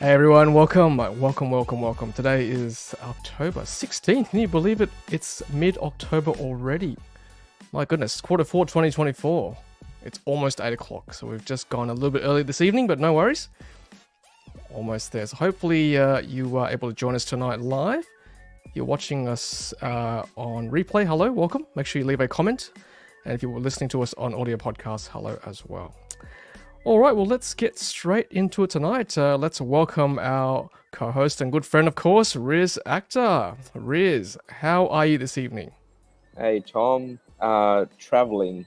Hey everyone, welcome. Today is October 16th. Can you believe it? It's mid-October already. My goodness, quarter 4 2024. It's almost 8 o'clock, so we've just gone a little bit early this evening, but no worries. Almost there. So hopefully you are able to join us tonight live. You're watching us on replay. Hello, welcome. Make sure you leave a comment. And if you were listening to us on audio podcast, hello as well. All right, well, let's get straight into it tonight. Let's welcome our co-host and good friend, of course, Riz Akhtar. Riz, how are you this evening? Hey, Tom. Traveling.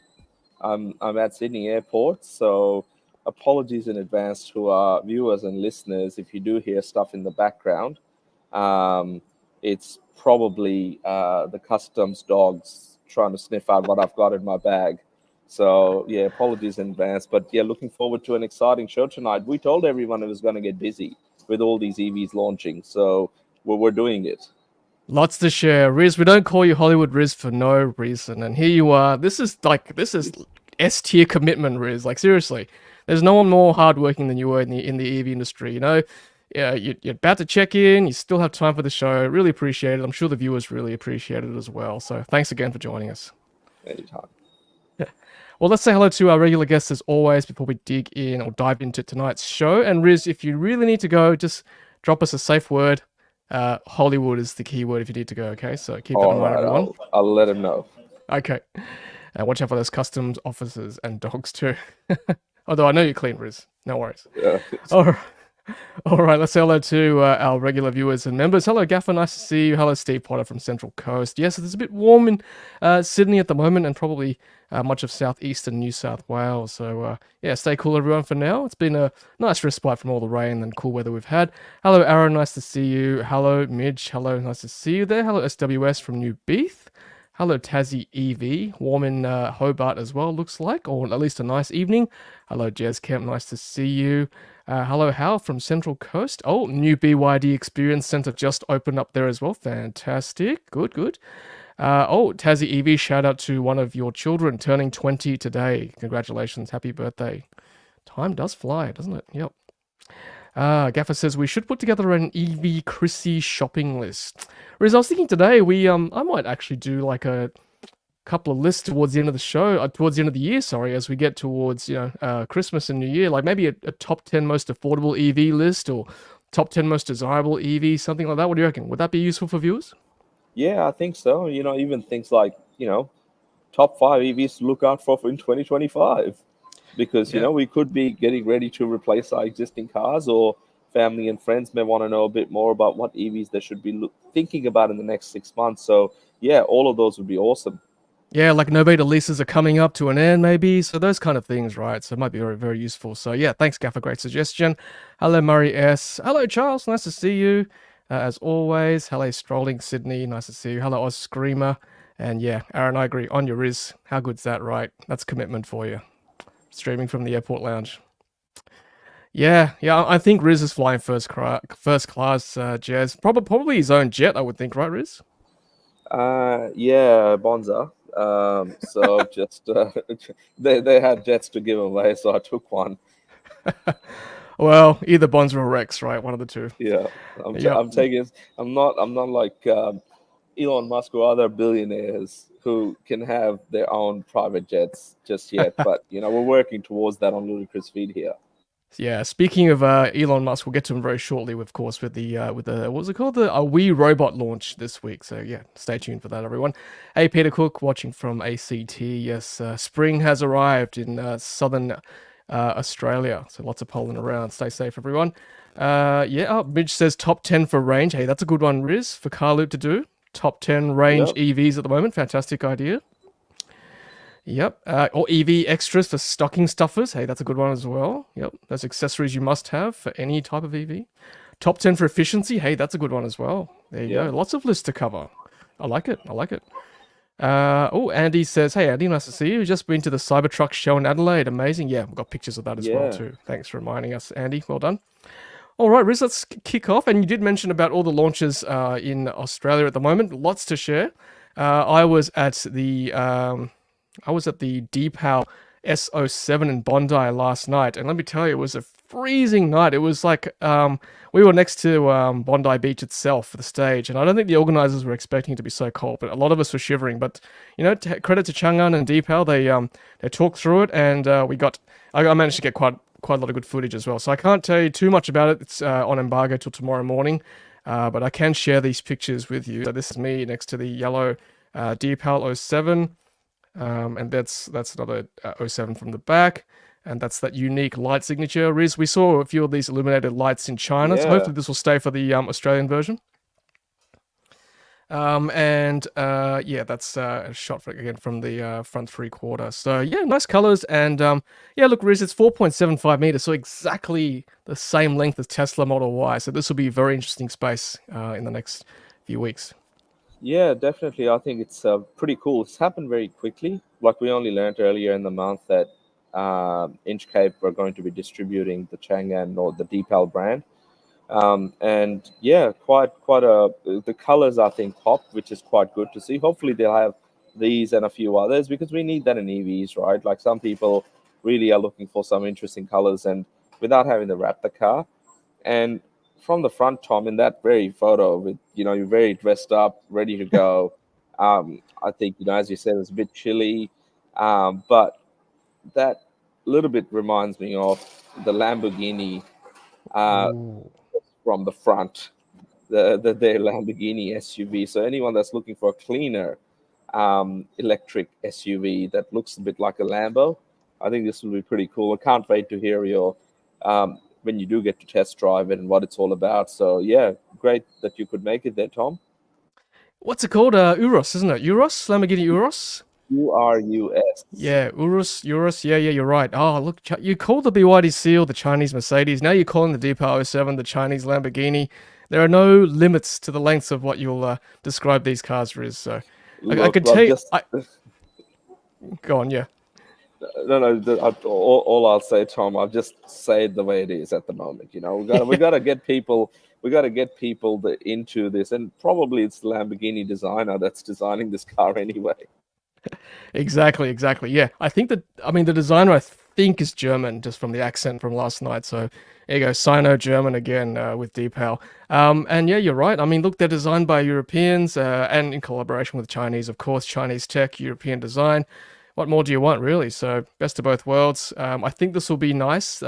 I'm at Sydney Airport, so apologies in advance to our viewers and listeners if you do hear stuff in the background. It's probably the customs dogs trying to sniff out what I've got in my bag. So, yeah, apologies in advance. But, yeah, looking forward to an exciting show tonight. We told everyone it was going to get busy with all these EVs launching. So, we're doing it. Lots to share. Riz, we don't call you Hollywood Riz for no reason. And here you are. This is S-tier commitment, Riz. Like, seriously. There's no one more hardworking than you were in the EV industry, you know? Yeah, you're about to check in. You still have time for the show. Really appreciate it. I'm sure the viewers really appreciate it as well. So, thanks again for joining us. Anytime. Well, let's say hello to our regular guests as always before we dig in or dive into tonight's show. And Riz, if you really need to go, just drop us a safe word. Hollywood is the key word if you need to go, okay? So keep that in mind, everyone. I'll let him know. Okay. Watch out for those customs officers and dogs too. Although I know you're clean, Riz. No worries. Yeah. All right, let's say hello to our regular viewers and members. Hello, Gaffer, nice to see you. Hello, Steve Potter from Central Coast. Yes, it's a bit warm in Sydney at the moment and probably much of southeast and New South Wales. So, yeah, stay cool, everyone, for now. It's been a nice respite from all the rain and cool weather we've had. Hello, Aaron, nice to see you. Hello, Midge. Hello, nice to see you there. Hello, SWS from New Beef. Hello, Tassie EV. Warm in Hobart as well, looks like, or at least a nice evening. Hello, Jez Kemp. Nice to see you. Hello, Hal from Central Coast. Oh, new BYD Experience Centre just opened up there as well. Fantastic. Good. Tassie EV, shout out to one of your children turning 20 today. Congratulations. Happy birthday. Time does fly, doesn't it? Yep. Gaffer says we should put together an EV Chrissy shopping list. Whereas I was thinking today, I might actually do like a couple of lists towards the end of the show, towards the end of the year, as we get towards, Christmas and New Year, like maybe a top 10 most affordable EV list or top 10 most desirable EV, something like that. What do you reckon? Would that be useful for viewers? Yeah, I think so. Even things like, top 5 EVs to look out for in 2025. Because, we could be getting ready to replace our existing cars, or family and friends may want to know a bit more about what EVs they should be thinking about in the next 6 months. So, yeah, all of those would be awesome. Yeah, like Novita leases are coming up to an end, maybe. So those kind of things, right? So it might be very, very useful. So, yeah, thanks, Gaffer. Great suggestion. Hello, Murray S. Hello, Charles. Nice to see you. As always. Hello, Strolling Sydney. Nice to see you. Hello, Oz Screamer. And, yeah, Aaron, I agree. On your Riz. How good's that, right? That's commitment for you. Streaming from the airport lounge. Yeah, I think Riz is flying first class, Jez. Probably his own jet, I would think, right, Riz? Yeah, Bonza. So just they had jets to give away, so I took one. Well, either Bonza or Rex, right? One of the two. Yeah, I'm taking. I'm not like Elon Musk or other billionaires who can have their own private jets just yet. But, we're working towards that on Ludicrous Feed here. Yeah, speaking of Elon Musk, we'll get to him very shortly, of course, with the what was it called? The Wii robot launch this week. So, yeah, stay tuned for that, everyone. Hey, Peter Cook, watching from ACT. Yes, spring has arrived in southern Australia. So lots of pollen around. Stay safe, everyone. Midge says top 10 for range. Hey, that's a good one, Riz, for Carloop to do. Top 10 range EVs at the moment. Fantastic idea. Yep. Or EV extras for stocking stuffers. Hey, that's a good one as well. Yep. Those accessories you must have for any type of EV. Top 10 for efficiency. Hey, that's a good one as well. There you go. Lots of lists to cover. I like it. Andy says, hey, Andy, nice to see you. Just been to the Cybertruck show in Adelaide. Amazing. Yeah, we've got pictures of that as well too. Thanks for reminding us, Andy. Well done. All right, Riz, let's kick off. And you did mention about all the launches in Australia at the moment. Lots to share. I was at the Deepal S07 in Bondi last night, and let me tell you, it was a freezing night. It was like we were next to Bondi Beach itself for the stage, and I don't think the organisers were expecting it to be so cold, but a lot of us were shivering. But credit to Chang'an and Deepal, they talked through it, and I managed to get quite a lot of good footage as well. So I can't tell you too much about it. It's on embargo till tomorrow morning, but I can share these pictures with you. So this is me next to the yellow Deepal 07. And that's another 07 from the back, and that's that unique light signature. Riz, we saw a few of these illuminated lights in China, so hopefully this will stay for the Australian version. That's a shot again from the front three-quarter. So yeah, nice colors, and look, Riz, it's 4.75 meters, so exactly the same length as Tesla Model Y. So this will be a very interesting space in the next few weeks. Yeah, definitely. I think it's pretty cool. It's happened very quickly. Like we only learned earlier in the month that Inchcape are going to be distributing the Chang'an or the Deepal brand. And yeah, the colors I think pop, which is quite good to see. Hopefully they'll have these and a few others because we need that in EVs, right? Like some people really are looking for some interesting colors and without having to wrap the car. And from the front, Tom, in that very photo, with you're very dressed up, ready to go. I think as you said, it's a bit chilly, but that little bit reminds me of the Lamborghini from the front, their Lamborghini SUV. So anyone that's looking for a cleaner electric SUV that looks a bit like a Lambo, I think this will be pretty cool. I can't wait to hear your when you do get to test drive it and what it's all about. So yeah, great that you could make it there, Tom. What's it called? Urus, isn't it? Urus? Lamborghini Urus? URUS. Yeah, Urus. Yeah, you're right. Oh, look, you called the BYD Seal the Chinese Mercedes. Now you're calling the Deepal 07 the Chinese Lamborghini. There are no limits to the lengths of what you'll describe these cars as. So I could tell you. Go on, yeah. No. All I'll say, Tom, I'll just say it the way it is at the moment. We gotta get people. We gotta get people into this, and probably it's the Lamborghini designer that's designing this car anyway. Exactly. Yeah, the designer I think is German, just from the accent from last night. So there you go, Sino-German again with Deepal. And yeah, you're right. I mean, look, they're designed by Europeans and in collaboration with Chinese, of course, Chinese tech, European design. What more do you want, really? So best of both worlds. I think this will be nice.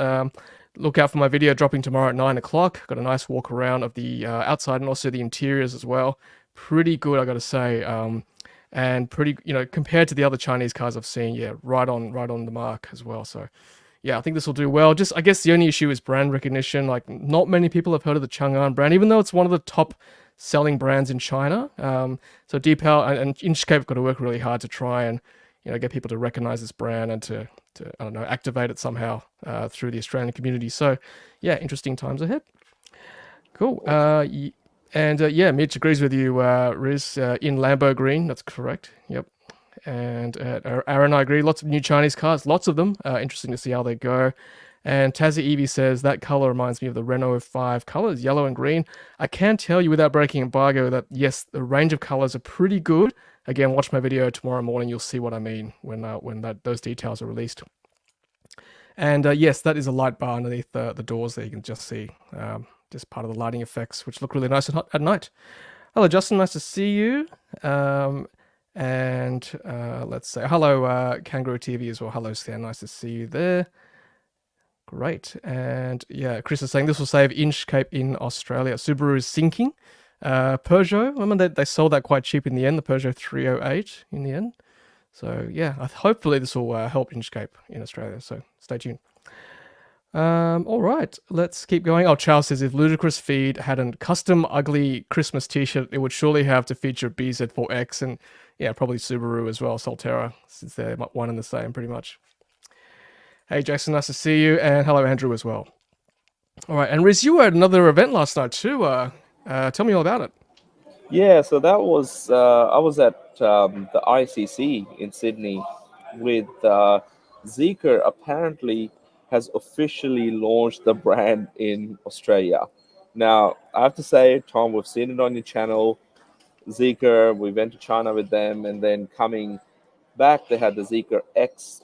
Look out for my video dropping tomorrow at 9 o'clock. Got a nice walk around of the outside and also the interiors as well. Pretty good, I got to say. And pretty, compared to the other Chinese cars I've seen, yeah, right on the mark as well. So yeah, I think this will do well. Just, I guess the only issue is brand recognition. Like, not many people have heard of the Chang'an brand, even though it's one of the top selling brands in China. So Deepal and Inchcape got to work really hard to try and get people to recognize this brand and to I don't know, activate it somehow through the Australian community. So yeah, interesting times ahead. Cool. Mitch agrees with you, Riz, in Lambo green. That's correct. Yep. And Aaron, I agree. Lots of new Chinese cars, lots of them. Interesting to see how they go. And Tazzy Evie says that color reminds me of the Renault 5 colors, yellow and green. I can tell you without breaking embargo that yes, the range of colors are pretty good. Again, watch my video tomorrow morning. You'll see what I mean when those details are released. And yes, that is a light bar underneath the doors there. You can just see just part of the lighting effects, which look really nice at night. Hello, Justin. Nice to see you. Let's say hello, Kangaroo TV as well. Hello, Stan. Nice to see you there. Great. And yeah, Chris is saying this will save Inchcape in Australia. Subaru is sinking. Peugeot, remember they sold that quite cheap in the end, the Peugeot 308 in the end. So yeah, hopefully this will help Inchcape in Australia. So stay tuned. All right, let's keep going. Oh, Charles says if Ludicrous Feed had a custom ugly Christmas t-shirt, it would surely have to feature BZ4X and yeah, probably Subaru as well, Solterra, since they're one and the same pretty much. Hey Jackson, nice to see you, and hello Andrew as well. All right, and Riz, you were at another event last night too. Tell me all about it. Yeah, so that was I was at the ICC in Sydney with Zeekr. Apparently, has officially launched the brand in Australia. Now, I have to say, Tom, we've seen it on your channel. Zeekr, we went to China with them, and then coming back, they had the Zeekr X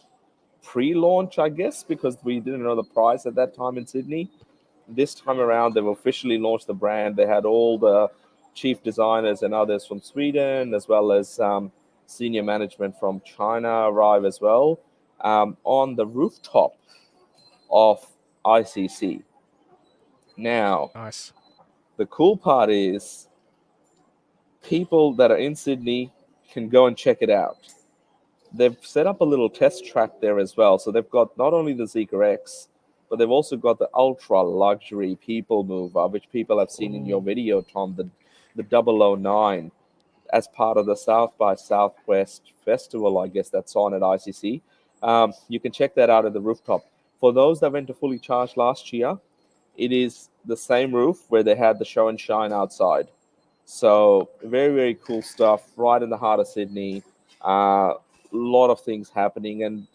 pre-launch, I guess, because we didn't know the price at that time in Sydney. This time around, they've officially launched the brand. They had all the chief designers and others from Sweden, as well as senior management from China arrive as well on the rooftop of ICC. Now, Nice. the cool part is people that are in Sydney can go and check it out. They've set up a little test track there as well. So they've got not only the Zeekr X, but they've also got the ultra luxury people mover, which people have seen in your video, Tom, the 009, as part of the South by Southwest Festival, I guess that's on at ICC. You can check that out at the rooftop. For those that went to fully charged last year, it is the same roof where they had the show and shine outside. So very, very cool stuff right in the heart of Sydney. A lot of things happening. And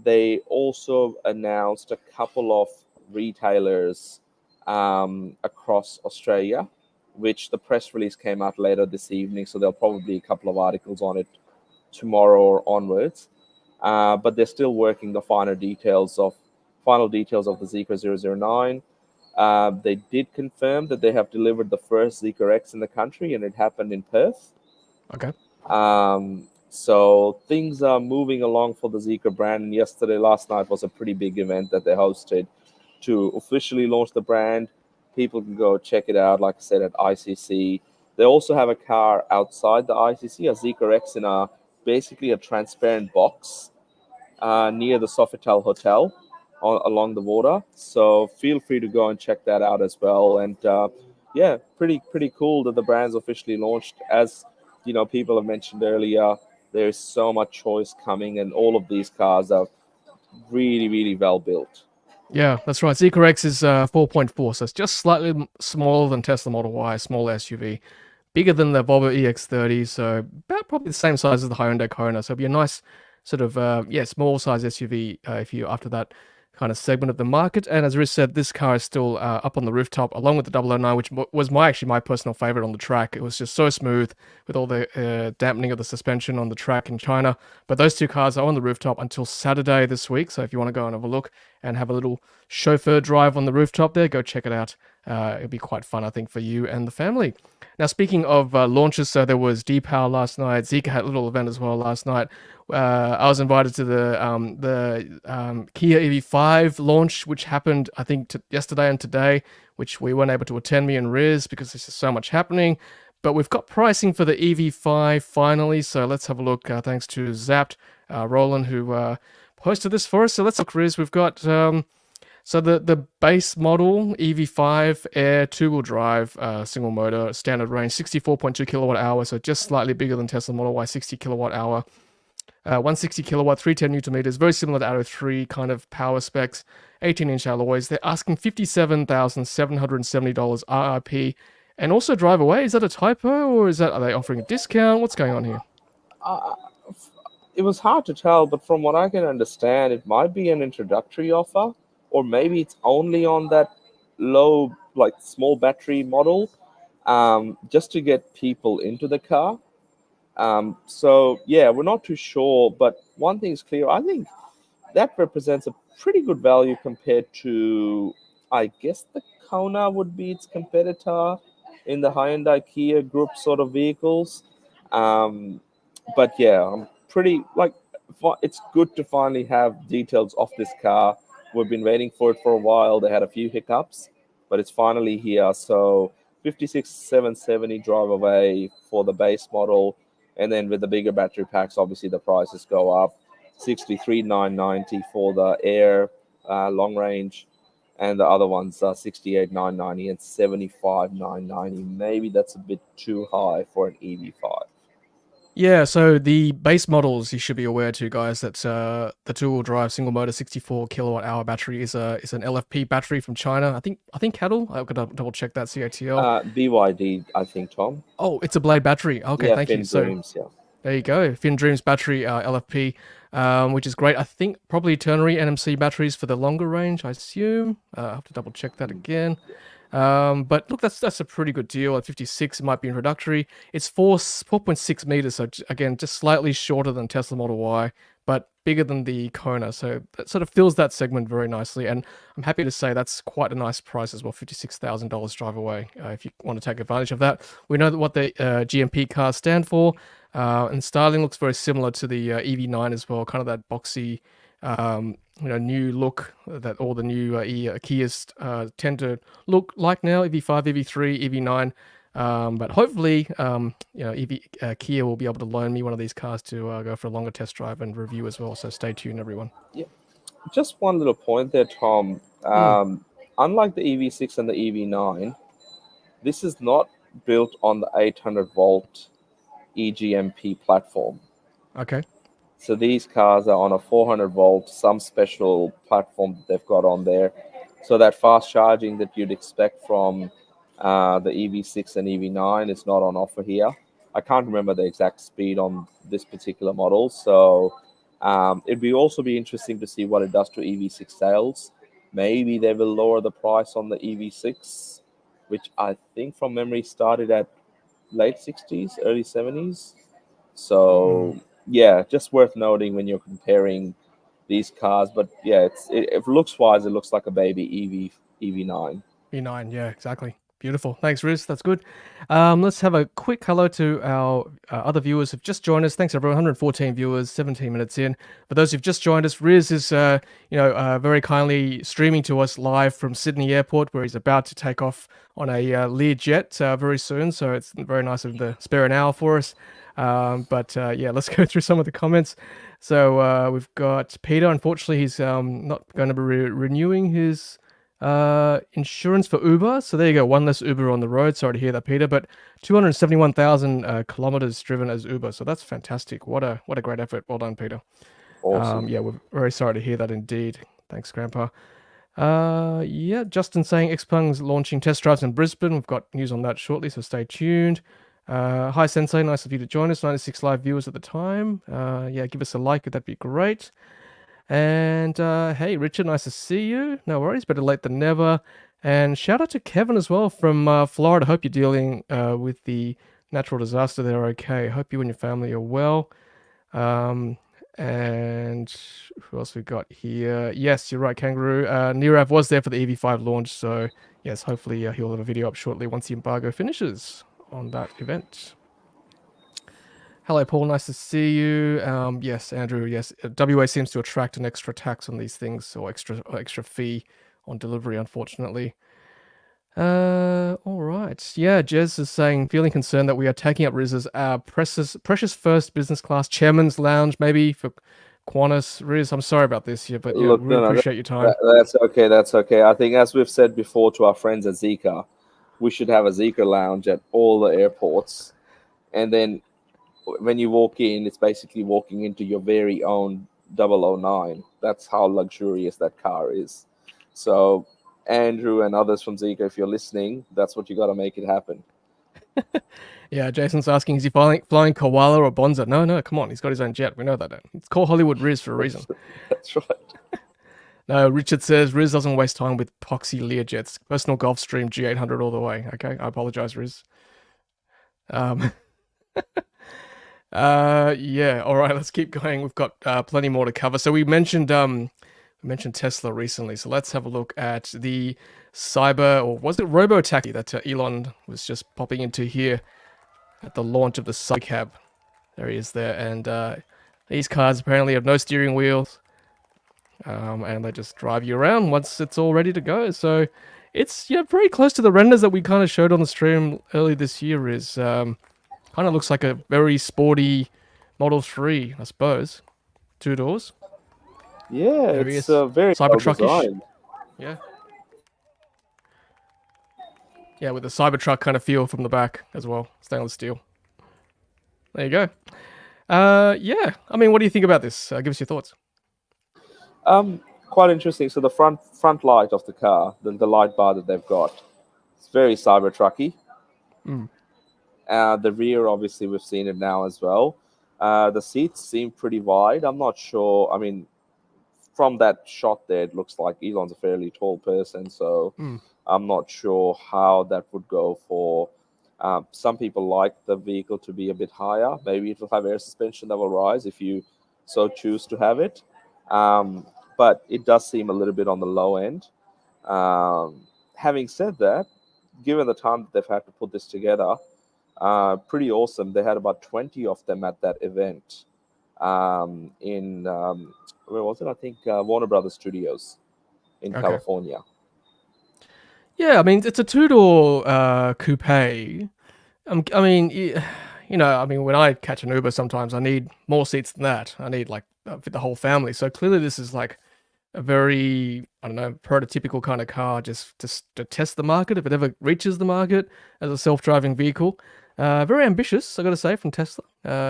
they also announced a couple of retailers across Australia, which the press release came out later this evening. So there'll probably be a couple of articles on it tomorrow or onwards. But they're still working the final details of the Zeekr 009. They did confirm that they have delivered the first Zeekr X in the country, and it happened in Perth. Okay. So things are moving along for the Zeekr brand. And last night was a pretty big event that they hosted to officially launch the brand. People can go check it out, like I said, at ICC. They also have a car outside the ICC, a Zeekr X in basically a transparent box near the Sofitel Hotel along the water. So feel free to go and check that out as well. And yeah, pretty cool that the brand's officially launched. As you know, people have mentioned earlier, there's so much choice coming, and all of these cars are really, really well built. Yeah, that's right. Zeekr X is 4.4, so it's just slightly smaller than Tesla Model Y, small SUV. Bigger than the Volvo EX30, so about probably the same size as the Hyundai Kona. So it'll be a nice sort of, small size SUV if you're after that kind of segment of the market. And as Riz said, this car is still up on the rooftop, along with the 009, which was actually my personal favorite on the track. It was just so smooth with all the dampening of the suspension on the track in China. But those two cars are on the rooftop until Saturday this week. So if you want to go and have a look and have a little chauffeur drive on the rooftop there, go check it out. It'll be quite fun, I think, for you and the family. Now, speaking of launches, so there was Deepal last night. Zeekr had a little event as well last night. I was invited to the Kia EV5 launch, which happened, I think, yesterday and today, which we weren't able to attend, me and Riz, because there's just so much happening. But we've got pricing for the EV5 finally, so let's have a look. Thanks to Zapped, Roland, who posted this for us. So let's look, Riz. We've got... So the base model EV5 Air two-wheel drive single motor standard range 64.2 kilowatt hour, so just slightly bigger than Tesla Model Y 60 kilowatt hour. 160 kilowatt, 310 newton meters, very similar to Arrow 3 kind of power specs. 18-inch alloys. They're asking $57,770 RRP, and also drive away. Is that a typo, or are they offering a discount? What's going on here? It was hard to tell, but from what I can understand, it might be an introductory offer. Or maybe it's only on that low, like small battery model, just to get people into the car. So yeah, we're not too sure. But one thing's clear: I think that represents a pretty good value compared to, I guess, the Kona would be its competitor in the Hyundai Kia group sort of vehicles. But yeah, I'm pretty it's good to finally have details of this car. We've been waiting for it for a while. They had a few hiccups, but it's finally here. So 56,770 drive away for the base model. And then with the bigger battery packs, obviously the prices go up. 63,990 for the Air long range. And the other ones are 68,990 and 75,990. Maybe that's a bit too high for an EV5. Yeah, so the base models, you should be aware too, guys, that the two-wheel drive single motor 64 kilowatt hour battery is an LFP battery from China. I think Cattle. I've got to double check that CATL. BYD, I think, Tom. Oh, it's a Blade battery. Okay, yeah, thank Finn you. So Dreams, yeah. there you go, Finn Dreams battery LFP, which is great. I think probably ternary NMC batteries for the longer range, I assume. I have to double check that again. But look, that's a pretty good deal. At 56, it might be introductory. It's 4.6 meters, so again, just slightly shorter than Tesla Model Y. But bigger than the Kona, so that sort of fills that segment very nicely. And I'm happy to say that's quite a nice price as well, $56,000 drive away. If you want to take advantage of that, we know that what the GMP cars stand for, and styling looks very similar to the EV9 as well, kind of that boxy, new look that all the new Kias tend to look like now. EV5, EV3, EV9. But hopefully, Kia will be able to loan me one of these cars to go for a longer test drive and review as well. So stay tuned, everyone. Yeah. Just one little point there, Tom. Unlike the EV6 and the EV9, this is not built on the 800-volt EGMP platform. Okay. So these cars are on a 400-volt, some special platform that they've got on there. So that fast charging that you'd expect from the EV6 and EV9 is not on offer here. I can't remember the exact speed on this particular model. So it'd also be interesting to see what it does to EV6 sales. Maybe they will lower the price on the EV6, which I think from memory started at late 60s, early 70s. So yeah, just worth noting when you're comparing these cars. But yeah, if looks wise, it looks like a baby EV9. E9, yeah, exactly. Beautiful. Thanks, Riz. That's good. Let's have a quick hello to our other viewers who've just joined us. Thanks, everyone. 114 viewers, 17 minutes in. For those who've just joined us, Riz is, very kindly streaming to us live from Sydney Airport, where he's about to take off on a Learjet very soon. So it's very nice of him to spare an hour for us. Let's go through some of the comments. So we've got Peter. Unfortunately, he's not going to be renewing his insurance for Uber. So there you go, one less Uber on the road. Sorry to hear that, Peter. But 271,000 kilometers driven as Uber. So that's fantastic. What a great effort. Well done, Peter. Awesome. We're very sorry to hear that indeed. Thanks, Grandpa. Justin saying XPeng's launching test drives in Brisbane. We've got news on that shortly, so stay tuned. Hi, Sensei. Nice of you to join us. 96 live viewers at the time. Give us a like. That'd be great. And hey, Richard, nice to see you. No worries, better late than never. And shout out to Kevin as well from Florida. Hope you're dealing with the natural disaster there okay. Hope you and your family are well. And who else we got here? Yes, you're right, Kangaroo. Nirav was there for the EV5 launch, so yes, hopefully he'll have a video up shortly once the embargo finishes on that event. Hello, Paul. Nice to see you. Yes, Andrew. Yes, WA seems to attract an extra tax on these things, or extra fee on delivery, unfortunately. All right. Yeah, Jez is saying, feeling concerned that we are taking up Riz's precious first business class chairman's lounge, maybe for Qantas. Riz, I'm sorry about this here, but yeah, we appreciate your time. That's okay. That's okay. I think, as we've said before to our friends at Zeekr, we should have a Zeekr lounge at all the airports, and then when you walk in, it's basically walking into your very own 009. That's how luxurious that car is. So, Andrew and others from Zeekr, if you're listening, that's what you got to make it happen. Yeah, Jason's asking, is he flying Koala or Bonza? No, come on. He's got his own jet. We know that. It's called Hollywood Riz for a reason. That's right. No, Richard says, Riz doesn't waste time with poxy Learjets. Personal Gulfstream G800 all the way. Okay, I apologize, Riz. All right, let's keep going. We've got plenty more to cover. So we mentioned Tesla recently. So let's have a look at the or was it robo-taxi that Elon was just popping into here at the launch of the Cycab. There he is there. And these cars apparently have no steering wheels. And they just drive you around once it's all ready to go. So it's very close to the renders that we kind of showed on the stream early this year. Is kind of looks like a very sporty Model 3, I suppose. 2 doors. Yeah, it's very Cybertruck-ish. Yeah. Yeah, with the Cybertruck kind of feel from the back as well. Stainless steel. There you go. I mean, what do you think about this? Give us your thoughts. Quite interesting. So the front light of the car, the light bar that they've got, it's very Cybertrucky. The rear, obviously, we've seen it now as well. The seats seem pretty wide. I'm not sure. I mean, from that shot there, it looks like Elon's a fairly tall person, so I'm not sure how that would go for. Some people like the vehicle to be a bit higher. Maybe it will have air suspension that will rise if you so choose to have it. But it does seem a little bit on the low end. Having said that, given the time that they've had to put this together, pretty awesome. They had about 20 of them at that event in, where was it? I think Warner Brothers Studios in Okay. California. Yeah, I mean, it's a two-door coupe. I mean, when I catch an Uber, sometimes I need more seats than that. I need like fit the whole family. So clearly, this is like a very, I don't know, prototypical kind of car, just to test the market if it ever reaches the market as a self-driving vehicle. Very ambitious, I got to say, from Tesla,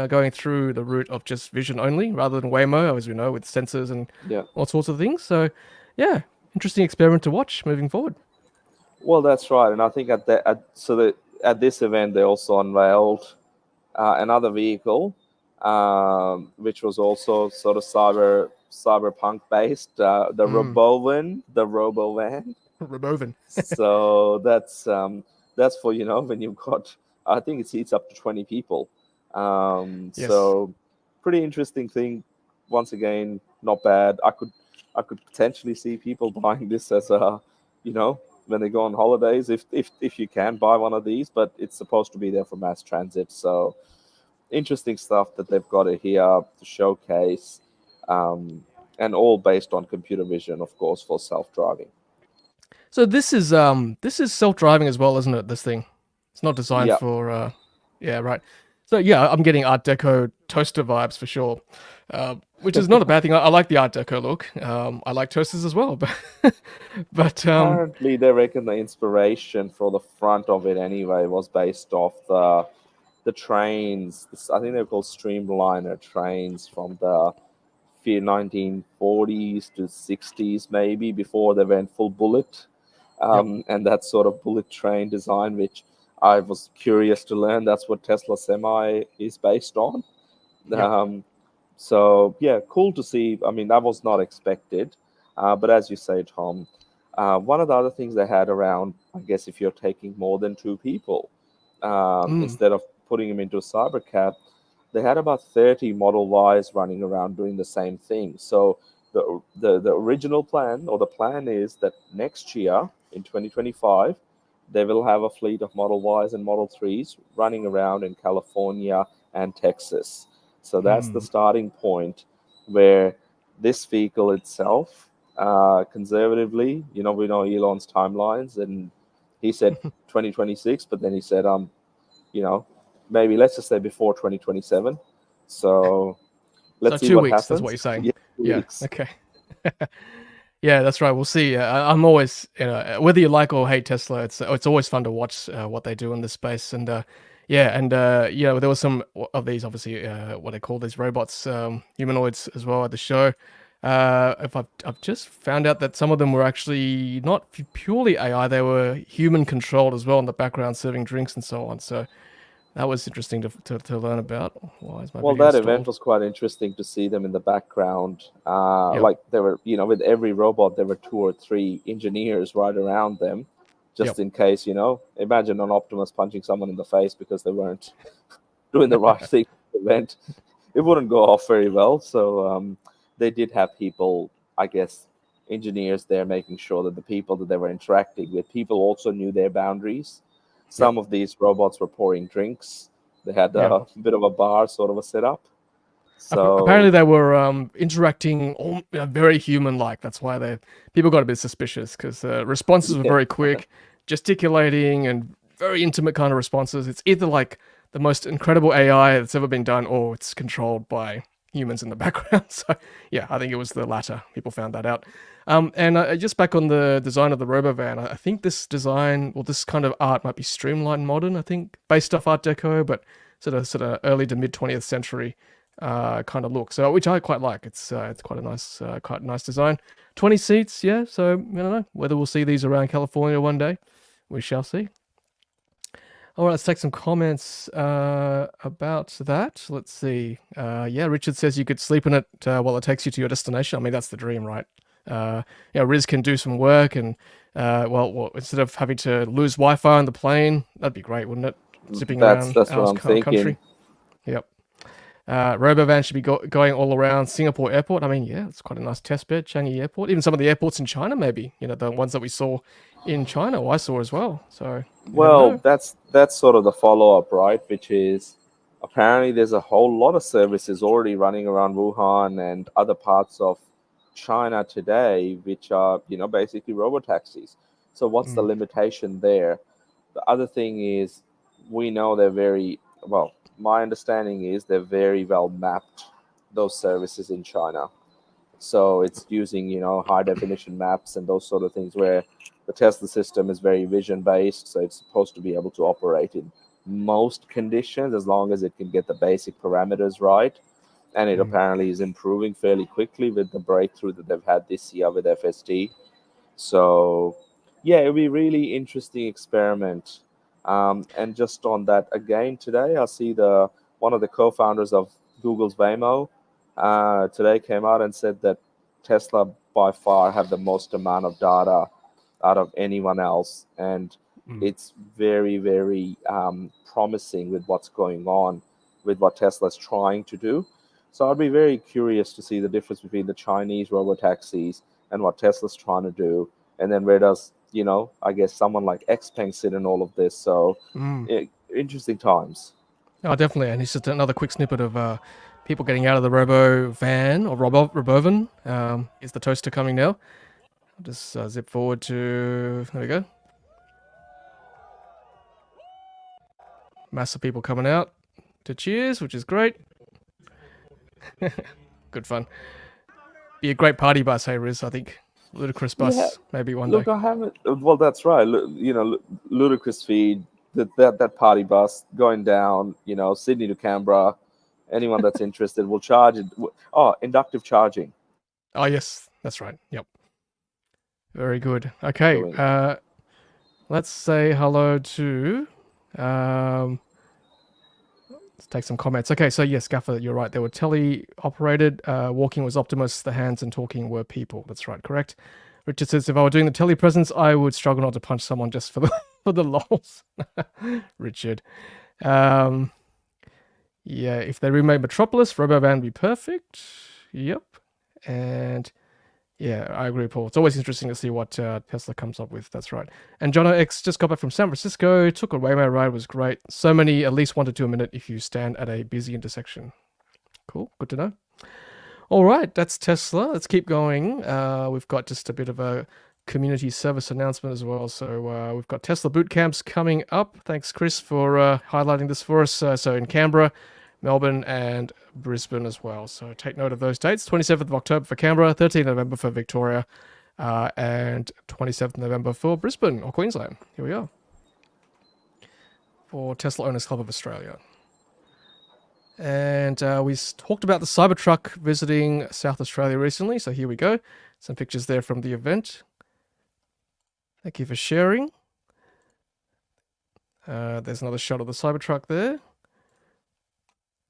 going through the route of just vision only rather than Waymo, as we know, with sensors and Yeah. all sorts of things. So, yeah, interesting experiment to watch moving forward. Well, that's right. And I think at this event, they also unveiled another vehicle, which was also sort of cyberpunk based, the Mm. Robovan. Removing. So that's for, when you've got, I think it seats up to 20 people. Yes. So pretty interesting thing. Once again, not bad. I could potentially see people buying this as a, when they go on holidays, if you can buy one of these, but it's supposed to be there for mass transit. So interesting stuff that they've got here to showcase, and all based on computer vision, of course, for self-driving. So this is self-driving as well, isn't it? This thing, it's not designed Yeah. for. Yeah, right. So yeah, I'm getting Art Deco toaster vibes for sure, which is not a bad thing. I like the Art Deco look. I like toasters as well, but Apparently, they reckon the inspiration for the front of it anyway was based off the trains. I think they're called Streamliner trains from the 1940s to 60s, maybe before they went full bullet. And that sort of bullet train design, which I was curious to learn, that's what Tesla Semi is based on. Yep. So yeah, cool to see. I mean, that was not expected, but as you say, Tom, one of the other things they had around, I guess, if you're taking more than two people, Mm. instead of putting them into a cybercab, they had about 30 Model Ys running around doing the same thing. So the original plan, or the plan, is that next year in 2025, they will have a fleet of Model Ys and Model 3s running around in California and Texas. So that's the Mm. starting point where this vehicle itself, conservatively, we know Elon's timelines, and he said 2026, but then he said, you know, maybe let's just say before 2027. So So let's see two what weeks. That's what happens. you're saying. Yeah, two Yeah. weeks. Okay. Yeah, that's right. We'll see. I'm always, whether you like or hate Tesla, it's always fun to watch what they do in this space. And yeah, and there was some of these, obviously, what they call these robots, humanoids as well at the show. If I've just found out that some of them were actually not purely AI; they were human controlled as well in the background, serving drinks and so on. So that was interesting to learn about. Why is my Well, video that event stalled? was quite interesting to see them in the background. Yep. Like there were, with every robot, there were two or three engineers right around them, Yep. just in case. Imagine an Optimus punching someone in the face because they weren't doing the right thing at the event. It wouldn't go off very well. So they did have people, I guess, engineers there making sure that the people that they were interacting with, people also knew their boundaries. Yep. Some of these robots were pouring drinks. They had Yeah. a bit of a bar sort of a setup. Apparently, So they were interacting very human-like. That's why people got a bit suspicious because responses were yeah, very quick, gesticulating, and very intimate kind of responses. It's either like the most incredible AI that's ever been done, or it's controlled by humans in the background. So yeah, I think it was the latter. People found that out. And just back on the design of the Robovan, I think this design, well, this kind of art might be streamlined modern. I think based off Art Deco, but sort of early to mid 20th century kind of look. So which I quite like. It's quite a nice design. 20 seats, yeah. So I don't know whether we'll see these around California one day. We shall see. All right, let's take some comments about that. Let's see. Yeah, Richard says you could sleep in it while it takes you to your destination. I mean, that's the dream, right? Riz can do some work, and instead of having to lose Wi-Fi on the plane, that'd be great, wouldn't it? Zipping that's around what our I'm thinking. country. Yep. Robovan should be going all around Singapore Airport. I mean, yeah, it's quite a nice test bed, Changi Airport. Even some of the airports in China, maybe. The ones that we saw in China, or I saw as well. So you never Well, know. that's sort of the follow-up, right? Which is apparently there's a whole lot of services already running around Wuhan and other parts of China today, which are, basically robotaxis. So what's the Mm, limitation there? The other thing is we know they're very well, my understanding is they're very well mapped, those services in China. So it's using, high definition maps and those sort of things where the Tesla system is very vision based. So it's supposed to be able to operate in most conditions as long as it can get the basic parameters right. And it mm. apparently is improving fairly quickly with the breakthrough that they've had this year with FSD. So, yeah, it'll be a really interesting experiment. And just on that again today, I see the one of the co-founders of Google's Waymo today came out and said that Tesla by far have the most amount of data out of anyone else, and Mm. it's very, very promising with what's going on with what Tesla's trying to do. So I'd be very curious to see the difference between the Chinese robotaxis and what Tesla's trying to do, and then where does I guess someone like XPeng sit in all of this. So Mm. interesting times. Oh, definitely. And it's just another quick snippet of people getting out of the Robo van or Robovan. Is the toaster coming now? I'll just zip forward to. There we go. Mass of people coming out to cheers, which is great. Good fun. Be a great party bus, hey Riz. I think ludicrous Yeah, bus maybe one day. look, I haven't. Well, that's right. Ludicrous Feed, that party bus going down, Sydney to Canberra. Anyone that's interested will charge it. Oh, inductive charging. Oh yes, that's right. Yep. Very good. Okay. Doing. Let's say hello to. Let's take some comments. Okay, so yes, Gaffer, you're right. They were tele-operated. Walking was Optimus. The hands and talking were people. That's right, correct. Richard says, if I were doing the telepresence, I would struggle not to punch someone just for the for the lols. Richard. Yeah, if they remade Metropolis, Robovan would be perfect. Yep. And yeah, I agree, Paul. It's always interesting to see what Tesla comes up with. That's right. And Jono X just got back from San Francisco. Took a Waymo ride. Was great. So many, at least 1 to 2 a minute if you stand at a busy intersection. Cool. Good to know. All right, that's Tesla. Let's keep going. We've got just a bit of a community service announcement as well. So we've got Tesla boot camps coming up. Thanks, Chris, for highlighting this for us. So in Canberra, Melbourne, and Brisbane as well. So take note of those dates. 27th of October for Canberra, 13th November for Victoria, and 27th November for Brisbane or Queensland. Here we are. For Tesla Owners Club of Australia. And we talked about the Cybertruck visiting South Australia recently. So here we go. Some pictures there from the event. Thank you for sharing. There's another shot of the Cybertruck there.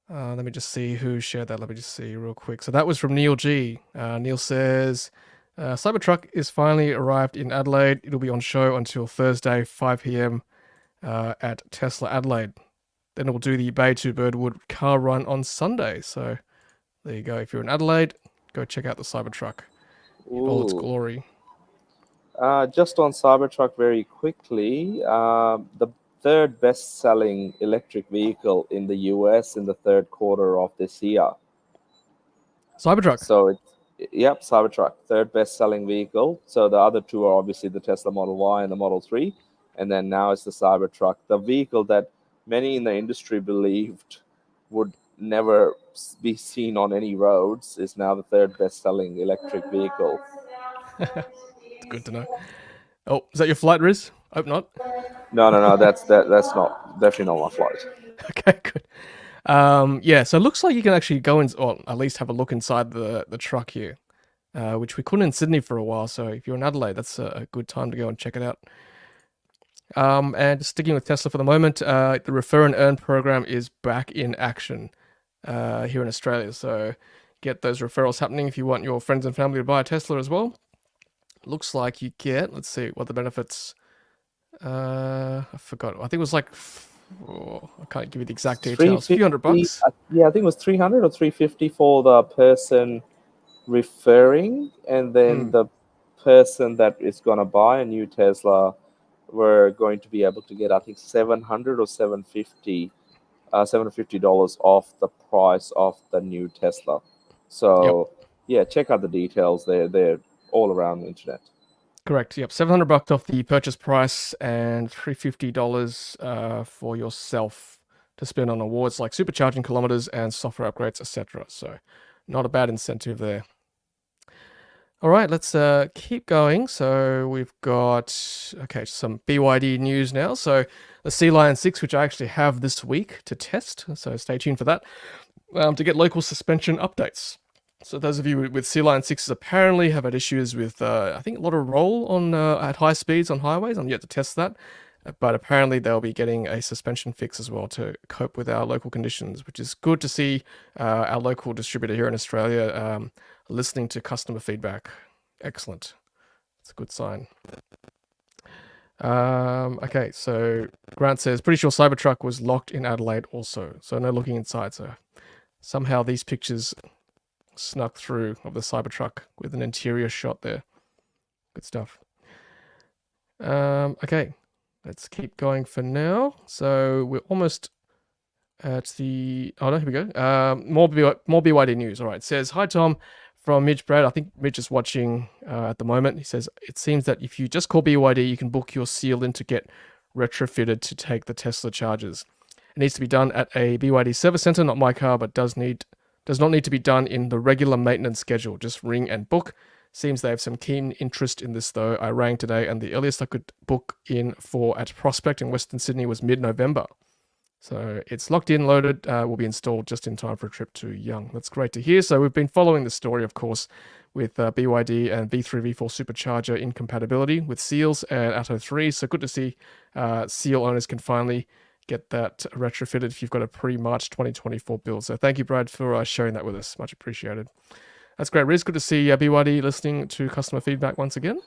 Let me just see who shared that. Let me just see real quick. So that was from Neil G. Neil says, Cybertruck is finally arrived in Adelaide. It'll be on show until Thursday, 5 p.m. At Tesla Adelaide. Then it will do the Bay to Birdwood car run on Sunday. So there you go. If you're in Adelaide, go check out the Cybertruck in all its glory. Just on Cybertruck very quickly, the third best-selling electric vehicle in the US in the third quarter of this year. Cybertruck. So yep, Cybertruck, third best-selling vehicle. So the other two are obviously the Tesla Model Y and the Model 3, and then now it's the Cybertruck, the vehicle that many in the industry believed would never be seen on any roads is now the third best-selling electric vehicle. It's good to know. Oh, is that your flight, Riz? Hope not. No, that's not definitely not my flight. Okay, good. Yeah, so it looks like you can actually go in, or at least have a look inside the truck here, which we couldn't in Sydney for a while. So if you're in Adelaide, that's a good time to go and check it out. And sticking with Tesla for the moment, the Refer and Earn program is back in action here in Australia. So get those referrals happening if you want your friends and family to buy a Tesla as well. Looks like you get, let's see what the benefits. I forgot. I think it was like Oh, I can't give you the exact Three details. A few hundred fifty. bucks. Yeah, I think it was 300 or 350 for the person referring, and then Hmm. the person that is gonna buy a new Tesla were going to be able to get, I think, 700 or 750, $750 off the price of the new Tesla. Yep. So yeah, check out the details. They're all around the internet. Correct. Yep. 700 bucks off the purchase price and $350 for yourself to spend on awards like supercharging kilometers and software upgrades, etc. So, not a bad incentive there. All right, let's keep going. So we've got some BYD news now. So the SeaLion 6, which I actually have this week to test. So stay tuned for that to get local suspension updates. So those of you with SeaLion 6s apparently have had issues with, I think, a lot of roll on at high speeds on highways. I'm yet to test that. But apparently they'll be getting a suspension fix as well to cope with our local conditions, which is good to see our local distributor here in Australia listening to customer feedback. Excellent. It's a good sign. Okay, so Grant says, pretty sure Cybertruck was locked in Adelaide also. So no looking inside. So somehow these pictures snuck through of the Cybertruck with an interior shot there. Good stuff. Okay, let's keep going for now. So we're almost at the... Oh, no, here we go. More BYD news. All right, it says, hi, Tom, from Midge Brad. I think Midge is watching at the moment. He says, it seems that if you just call BYD, you can book your SeaLion to get retrofitted to take the Tesla charges. It needs to be done at a BYD service center, not my car, but does not need to be done in the regular maintenance schedule. Just ring and book. Seems they have some keen interest in this, though. I rang today, and the earliest I could book in for at Prospect in Western Sydney was mid-November. So it's locked in, loaded, will be installed just in time for a trip to Young. That's great to hear. So we've been following the story, of course, with BYD and V3, V4 Supercharger incompatibility with Seals and Atto 3. So good to see Seal owners can finally get that retrofitted if you've got a pre-March 2024 build. So thank you, Brad, for sharing that with us. Much appreciated. That's great, Riz. Good to see BYD listening to customer feedback once again.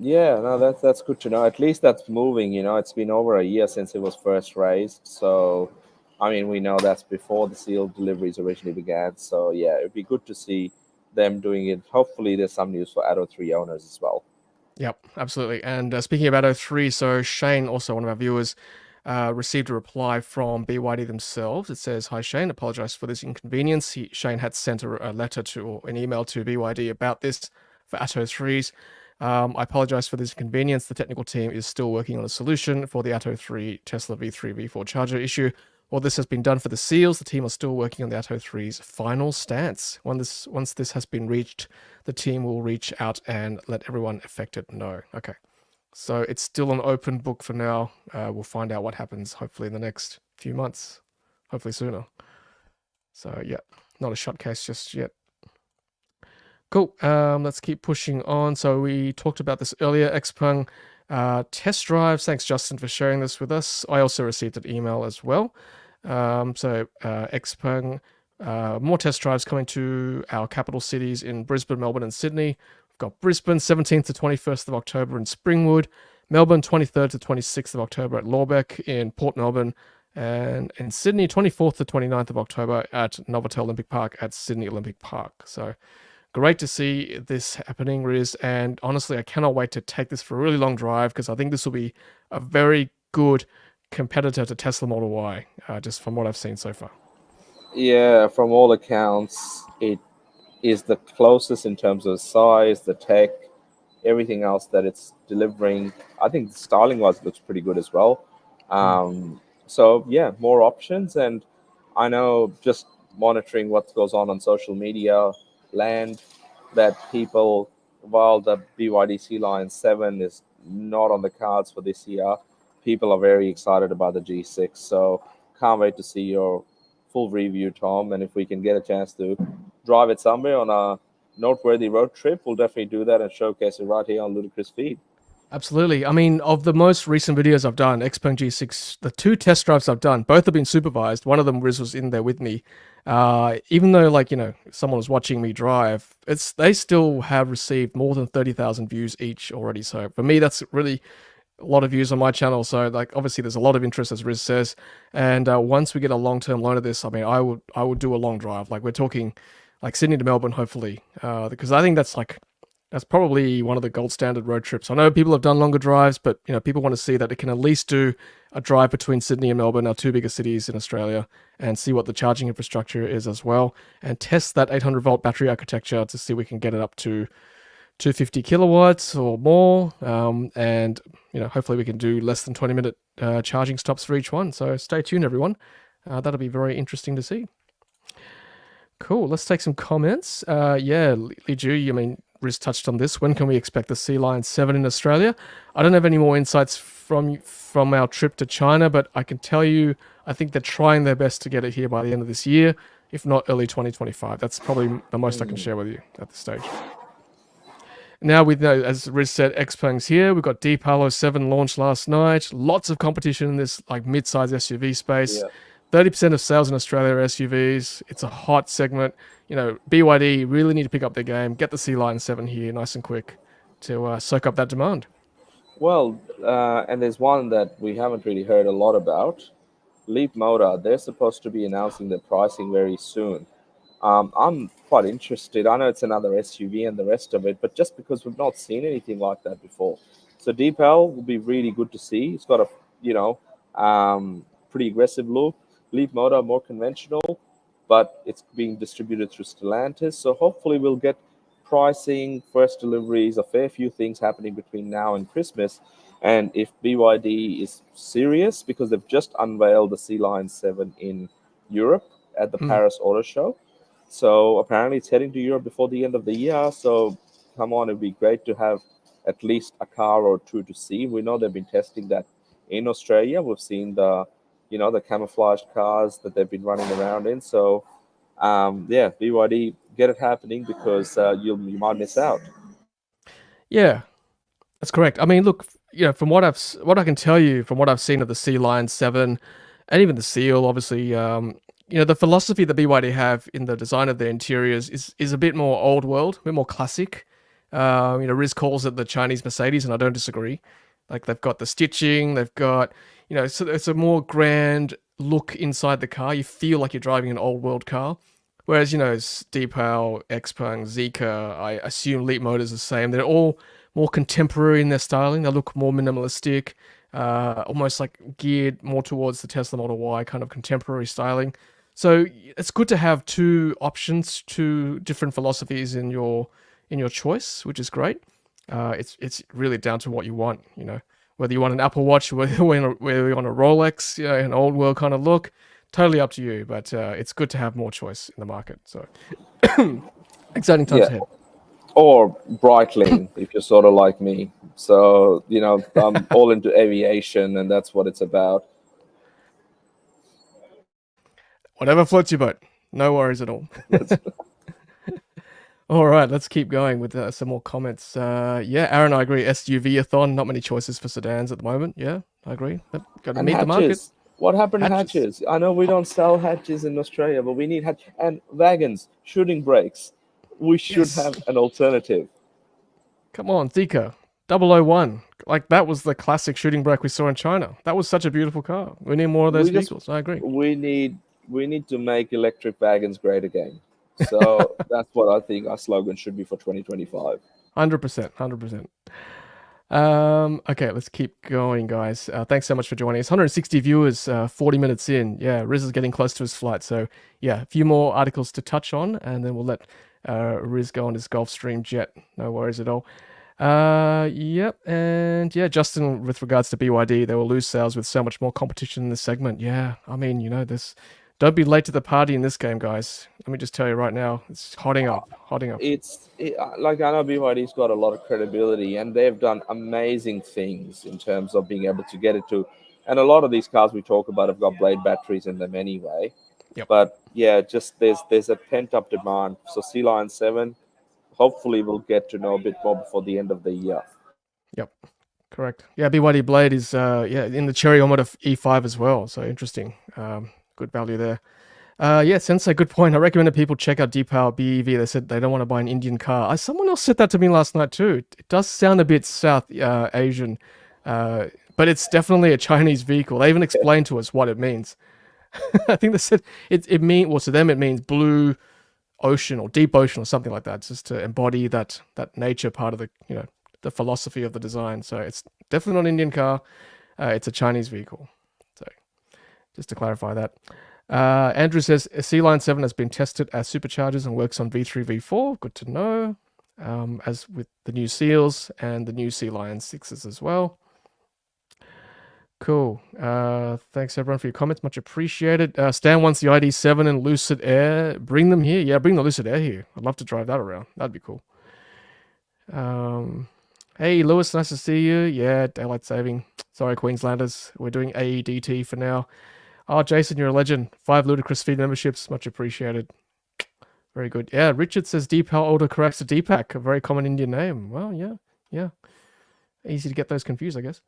Yeah, no, that's good to know. At least that's moving. It's been over a year since it was first raised. So, I mean, we know that's before the seal deliveries originally began. So, yeah, it'd be good to see them doing it. Hopefully, there's some news for Atto 3 owners as well. Yep, absolutely. And speaking of Atto 3, so Shane, also one of our viewers, received a reply from BYD themselves. It says, hi, Shane, apologize for this inconvenience. Shane had sent a letter or an email to BYD about this for Atto 3s. I apologize for this inconvenience. The technical team is still working on a solution for the Atto 3 Tesla V3 V4 charger issue. While this has been done for the Seals, the team are still working on the Atto 3's final stance. Once this has been reached, the team will reach out and let everyone affected know. Okay, so it's still an open book for now. We'll find out what happens hopefully in the next few months, hopefully sooner. So yeah, not a shot case just yet. Cool. Let's keep pushing on. So we talked about this earlier. XPeng test drives. Thanks, Justin, for sharing this with us. I also received an email as well. XPeng, more test drives coming to our capital cities in Brisbane, Melbourne, and Sydney. We've got Brisbane, 17th to 21st of October in Springwood. Melbourne, 23rd to 26th of October at Lawbeck in Port Melbourne. And in Sydney, 24th to 29th of October at Novotel Olympic Park at Sydney Olympic Park. So great to see this happening, Riz. And honestly, I cannot wait to take this for a really long drive because I think this will be a very good competitor to Tesla Model Y, just from what I've seen so far. Yeah, from all accounts, it is the closest in terms of size, the tech, everything else that it's delivering. I think styling-wise, it looks pretty good as well. So yeah, more options. And I know just monitoring what goes on social media land, that people, while the BYD SeaLion 7 is not on the cards for this year, people are very excited about the G6. So can't wait to see your full review, Tom. And if we can get a chance to drive it somewhere on a noteworthy road trip, we'll definitely do that and showcase it right here on Ludicrous Feed. Absolutely. I mean, of the most recent videos I've done, XPeng G6, the 2 test drives I've done, both have been supervised. One of them, Riz was in there with me. Even though, someone was watching me drive, they still have received more than 30,000 views each already. So for me, that's really a lot of views on my channel. So like obviously there's a lot of interest, as Riz says. And once we get a long-term loan of this, I mean, I would do a long drive. Like we're talking like Sydney to Melbourne, hopefully, because I think that's probably one of the gold standard road trips. I know people have done longer drives, but people want to see that it can at least do a drive between Sydney and Melbourne, our two biggest cities in Australia, and see what the charging infrastructure is as well, and test that 800 volt battery architecture to see if we can get it up to 250 kilowatts or more, and hopefully we can do less than 20-minute charging stops for each one. So stay tuned, everyone. That'll be very interesting to see. Cool. Let's take some comments. Yeah, Li Ju, I mean, Riz touched on this. When can we expect the SeaLion 7 in Australia? I don't have any more insights from our trip to China, but I can tell you, I think they're trying their best to get it here by the end of this year, if not early 2025. That's probably the most I can share with you at this stage. Now, as Riz said, XPeng's here. We've got Deepal S07 Launch last night. Lots of competition in this like mid-size SUV space. Yeah. 30% of sales in Australia are SUVs. It's a hot segment. BYD really need to pick up their game. Get the SeaLion 7 here nice and quick to soak up that demand. Well, and there's one that we haven't really heard a lot about. Leapmotor, they're supposed to be announcing their pricing very soon. I'm quite interested. I know it's another SUV and the rest of it, but just because we've not seen anything like that before. So Deepal will be really good to see. It's got a, pretty aggressive look. Leapmotor, more conventional, but it's being distributed through Stellantis. So hopefully we'll get pricing, first deliveries, a fair few things happening between now and Christmas. And if BYD is serious, because they've just unveiled the SeaLion 7 in Europe at the Paris Auto Show. So apparently it's heading to Europe before the end of the year. So come on, it'd be great to have at least a car or two to see. We know they've been testing that in Australia. We've seen the camouflaged cars that they've been running around in. So, yeah, BYD, get it happening because you might miss out. Yeah, that's correct. I mean, look, from what I can tell you, from what I've seen of the SeaLion 7 and even the Seal, obviously, the philosophy that BYD have in the design of their interiors is a bit more old world, a bit more classic. Riz calls it the Chinese Mercedes, and I don't disagree. Like they've got the stitching, they've got, so it's a more grand look inside the car. You feel like you're driving an old world car. Whereas, Deepal, XPeng, Zeekr, I assume Leapmotor is the same. They're all more contemporary in their styling. They look more minimalistic, almost like geared more towards the Tesla Model Y kind of contemporary styling. So it's good to have two options, two different philosophies in your choice, which is great. It's really down to what you want, whether you want an Apple Watch, whether you want a Rolex, an old world kind of look, totally up to you. But it's good to have more choice in the market. So exciting times ahead. Or Breitling, if you're sort of like me. So, I'm all into aviation, and that's what it's about. Whatever floats your boat. No worries at all. All right, let's keep going with some more comments. Aaron, I agree. SUV-a-thon, not many choices for sedans at the moment. Yeah, I agree. But got to meet the market. What happened to hatches? I know we don't sell hatches in Australia, but we need hatches. And wagons, shooting brakes. We should have an alternative. Come on, Zeekr, 001. Like, that was the classic shooting brake we saw in China. That was such a beautiful car. We need more of those vehicles. I agree. We need to make electric wagons great again. So that's what I think our slogan should be for 2025. 100%. Okay, let's keep going, guys. Thanks so much for joining us. 160 viewers, 40 minutes in. Yeah, Riz is getting close to his flight. So, yeah, a few more articles to touch on, and then we'll let Riz go on his Gulfstream jet. No worries at all. Yep, and yeah, Justin, with regards to BYD, they will lose sales with so much more competition in this segment. Yeah, I mean, this... Don't be late to the party in this game, guys. Let me just tell you right now, it's hotting up. Like, I know BYD's got a lot of credibility, and they've done amazing things in terms of being able to get it to. And a lot of these cars we talk about have got blade batteries in them anyway. Yep. But yeah, just there's a pent up demand. So SeaLion 7, hopefully we'll get to know a bit more before the end of the year. Yep. Correct. Yeah, BYD Blade is in the Cherry Automotive E5 as well. So interesting. Good value there. Sensei, good point. I recommend that people check out Deepal BEV. They said they don't want to buy an Indian car. Someone else said that to me last night too. It does sound a bit South Asian. But it's definitely a Chinese vehicle. They even explained to us what it means. I think they said it mean well to them it means blue ocean or deep ocean or something like that, just to embody that nature part of the the philosophy of the design. So it's definitely not an Indian car. It's a Chinese vehicle. So just to clarify that. Andrew says a SeaLion 7 has been tested as Superchargers and works on V3, V4. Good to know. As with the new Seals and the new SeaLion 6s as well. Cool. Thanks everyone for your comments. Much appreciated. Stan wants the ID7 and Lucid Air. Bring them here. Yeah, bring the Lucid Air here. I'd love to drive that around. That'd be cool. Hey, Lewis, nice to see you. Yeah, daylight saving. Sorry, Queenslanders. We're doing AEDT for now. Oh, Jason, you're a legend. 5 Ludicrous Feed memberships. Much appreciated. Very good. Yeah, Richard says Deepal autocorrects to Deepak, a very common Indian name. Well, yeah. Easy to get those confused, I guess.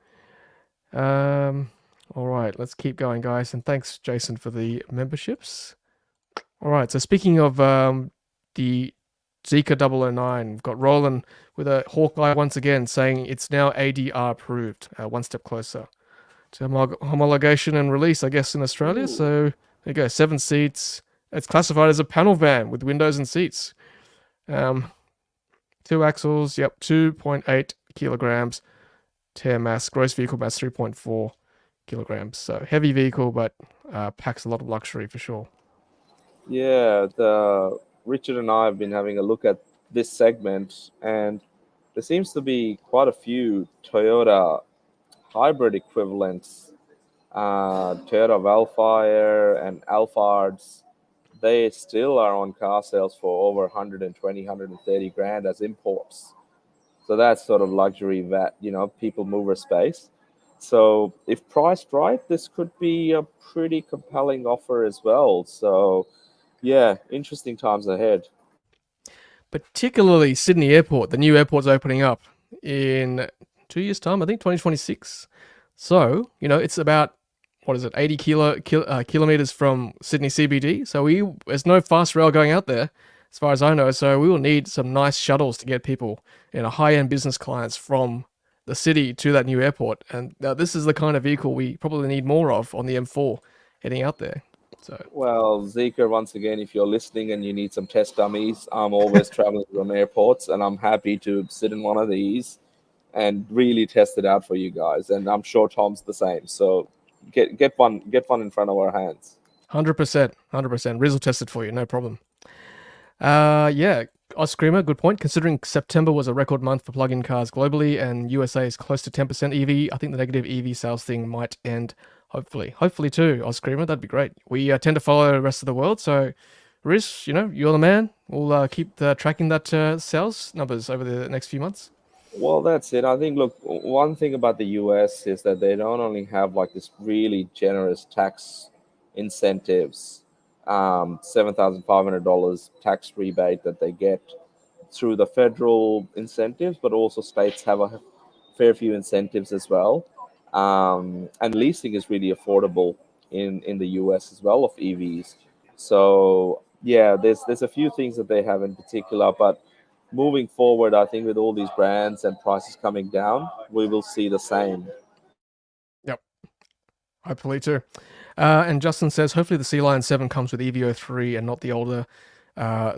All right, let's keep going, guys. And thanks, Jason, for the memberships. All right, so speaking of the Zeekr 009, we've got Roland with a Hawkeye once again saying it's now ADR approved, one step closer to homologation and release, I guess, in Australia. Ooh. So there you go, 7 seats. It's classified as a panel van with windows and seats. 2 axles, yep, 2.8 kilograms. Tare mass, gross vehicle mass 3.4 kilograms. So heavy vehicle, but packs a lot of luxury for sure. Yeah, Richard and I have been having a look at this segment, and there seems to be quite a few Toyota hybrid equivalents. Toyota Valfire and Alphards, they still are on car sales for over 120, 130 grand as imports. So that's sort of luxury that, people mover space. So if priced right, this could be a pretty compelling offer as well. So yeah, interesting times ahead. Particularly Sydney Airport. The new airport's opening up in 2 years' time, I think 2026. So, it's about, 80 kilometers from Sydney CBD. So there's no fast rail going out there, as far as I know. So we will need some nice shuttles to get people, high-end business clients from the city to that new airport. And this is the kind of vehicle we probably need more of on the M4 heading out there. So Well, Zeekr, once again, if you're listening and you need some test dummies, I'm always traveling from airports, and I'm happy to sit in one of these and really test it out for you guys. And I'm sure Tom's the same. So get one in front of our hands. 100%. Riz will test it for you, no problem. Yeah, Oscreamer, good point. Considering September was a record month for plug-in cars globally and USA is close to 10% EV, I think the negative EV sales thing might end, hopefully. Hopefully too, Oscreamer, that'd be great. We tend to follow the rest of the world, so Riz, you're the man. We'll keep tracking that sales numbers over the next few months. Well, that's it. I think, look, one thing about the US is that they don't only have like this really generous tax incentives, $7,500 tax rebate that they get through the federal incentives, but also states have a fair few incentives as well. And leasing is really affordable in the US as well of EVs. So yeah, there's a few things that they have in particular, but moving forward, I think with all these brands and prices coming down, we will see the same. Yep, hopefully too. And Justin says, hopefully the SeaLion 7 comes with EVO3 and not the older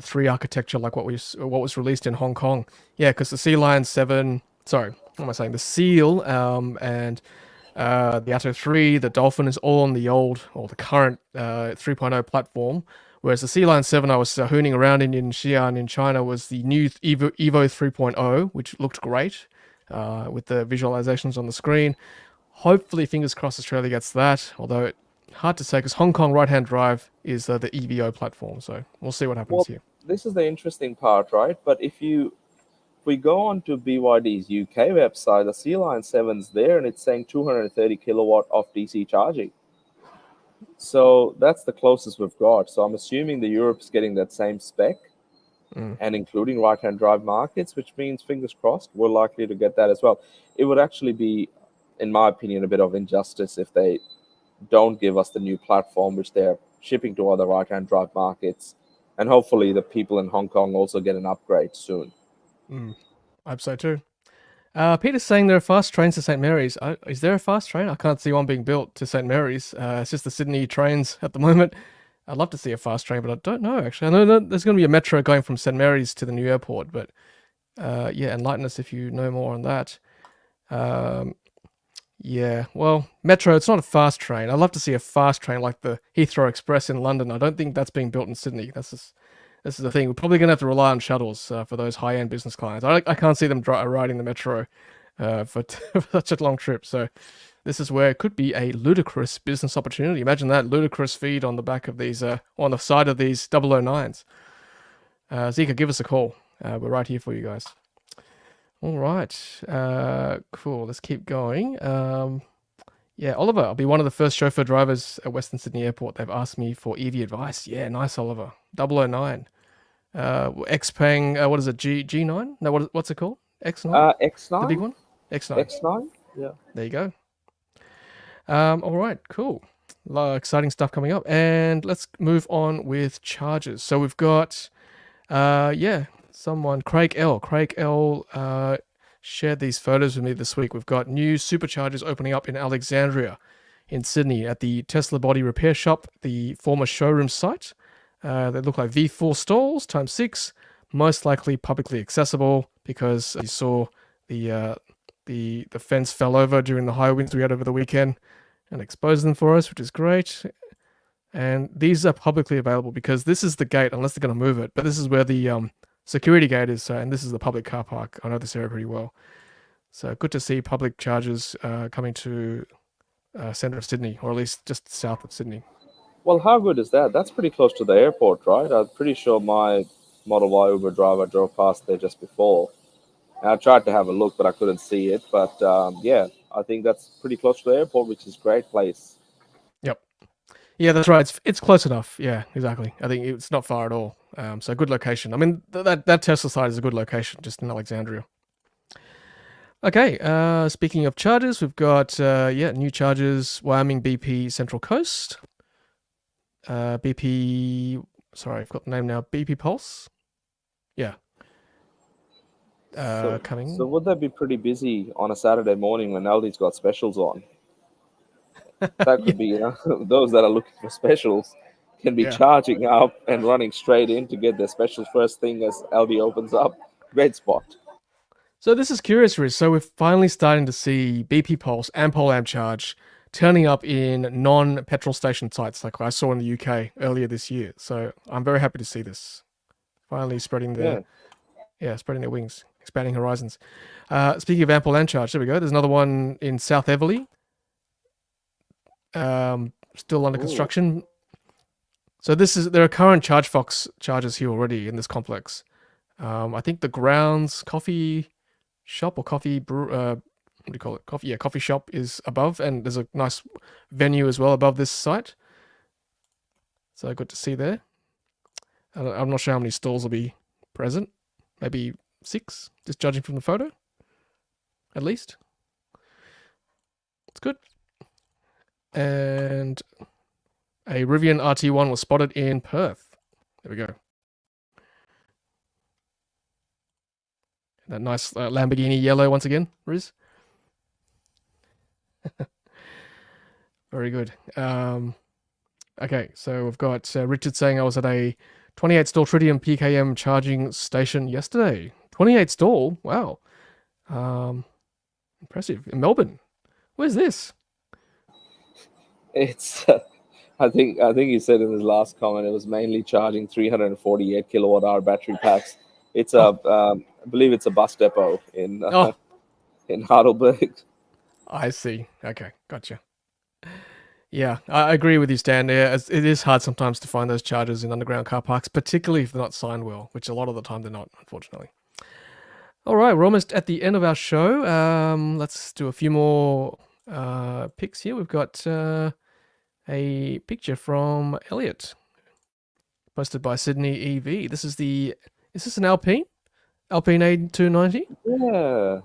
3 architecture like what was released in Hong Kong. Yeah, because the SeaLion 7, sorry, what am I saying? The Seal and the Atto 3, the Dolphin is all on the old or the current 3.0 platform. Whereas the SeaLion 7 I was hooning around in Xi'an in China was the new Evo 3.0, which looked great with the visualizations on the screen. Hopefully, fingers crossed, Australia gets that, although hard to say because Hong Kong right-hand drive is the EVO platform. So we'll see what happens here. This is the interesting part, right? But if we go on to BYD's UK website, the SeaLion 7's there, and it's saying 230 kilowatt of DC charging. So that's the closest we've got. So I'm assuming the Europe's getting that same spec and including right-hand drive markets, which means, fingers crossed, we're likely to get that as well. It would actually be, in my opinion, a bit of injustice if they don't give us the new platform, which they're shipping to other right-hand drive markets. And hopefully the people in Hong Kong also get an upgrade soon. I hope so too. Peter's saying there are fast trains to St. Mary's. Is there a fast train? I can't see one being built to St. Mary's. It's just the Sydney trains at the moment. I'd love to see a fast train, but I don't know, actually. I know there's going to be a metro going from St. Mary's to the new airport, but yeah, enlighten us if you know more on that. Yeah, well, metro, it's not a fast train. I'd love to see a fast train like the Heathrow Express in London. I don't think that's being built in Sydney. This is the thing. We're probably going to have to rely on shuttles for those high-end business clients. I can't see them riding the metro for such a long trip. So this is where it could be a ludicrous business opportunity. Imagine that, ludicrous feed on the back of these, on the side of these 009s. Zeekr, give us a call. We're right here for you guys. All right. Cool. Let's keep going. Yeah, Oliver, I'll be one of the first chauffeur drivers at Western Sydney Airport. They've asked me for EV advice. Yeah, nice, Oliver. 009. XPeng, what is it? G9? No, what's it called? X9? X9. The big one? X9. X9. Yeah. There you go. All right, cool. A lot of exciting stuff coming up. And let's move on with chargers. So we've got, someone, Craig L. Shared these photos with me this week. We've got new Superchargers opening up in Alexandria in Sydney at the Tesla Body Repair Shop, the former showroom site. They look like V4 stalls times 6, most likely publicly accessible because you saw the fence fell over during the high winds we had over the weekend and exposed them for us, which is great. And these are publicly available because this is the gate, unless they're going to move it. But this is where the security gate is, and this is the public car park. I know this area pretty well. So good to see public chargers coming to centre of Sydney, or at least just south of Sydney. Well, how good is that? That's pretty close to the airport, right? I'm pretty sure my Model Y Uber driver drove past there just before. And I tried to have a look, but I couldn't see it. But yeah, I think that's pretty close to the airport, which is a great place. Yep. Yeah, that's right. It's close enough. Yeah, exactly. I think it's not far at all. So good location. I mean, that Tesla site is a good location, just in Alexandria. Okay, speaking of chargers, we've got, new chargers, Wyoming BP Central Coast. BP, sorry, I've got the name now, BP Pulse. Yeah. Coming. So would that be pretty busy on a Saturday morning when Aldi's got specials on? That could be, those that are looking for specials can be charging up and running straight in to get their specials first thing as Aldi opens up. Great spot. So this is curious, Riz. So we're finally starting to see BP Pulse and Pole Amp Charge turning up in non-petrol station sites like I saw in the UK earlier this year. So I'm very happy to see this. Finally spreading their wings, expanding horizons. Speaking of Ample and Charge, there we go. There's another one in South Everleigh. Still under construction. So there are current ChargeFox chargers here already in this complex. I think the Grounds coffee shop or coffee what do you call it? Coffee shop is above, and there's a nice venue as well above this site. So good to see there. I'm not sure how many stalls will be present. Maybe 6, just judging from the photo, at least. It's good. And a Rivian RT1 was spotted in Perth. There we go. That nice Lamborghini yellow once again, Riz. Very good. Okay, so we've got Richard saying I was at a 28 stall Tritium PKM charging station yesterday. 28 stall? Wow. Impressive. In Melbourne. Where's this? It's I think he said in his last comment it was mainly charging 348 kilowatt hour battery packs. It's I believe it's a bus depot in Heidelberg. I see. Okay, gotcha. Yeah, I agree with you, Stan. Yeah, it is hard sometimes to find those chargers in underground car parks, particularly if they're not signed well, which a lot of the time they're not, unfortunately. All right, we're almost at the end of our show. Let's do a few more pics here. We've got a picture from Elliot, posted by Sydney EV. Is this an Alpine? Alpine A290? Yeah.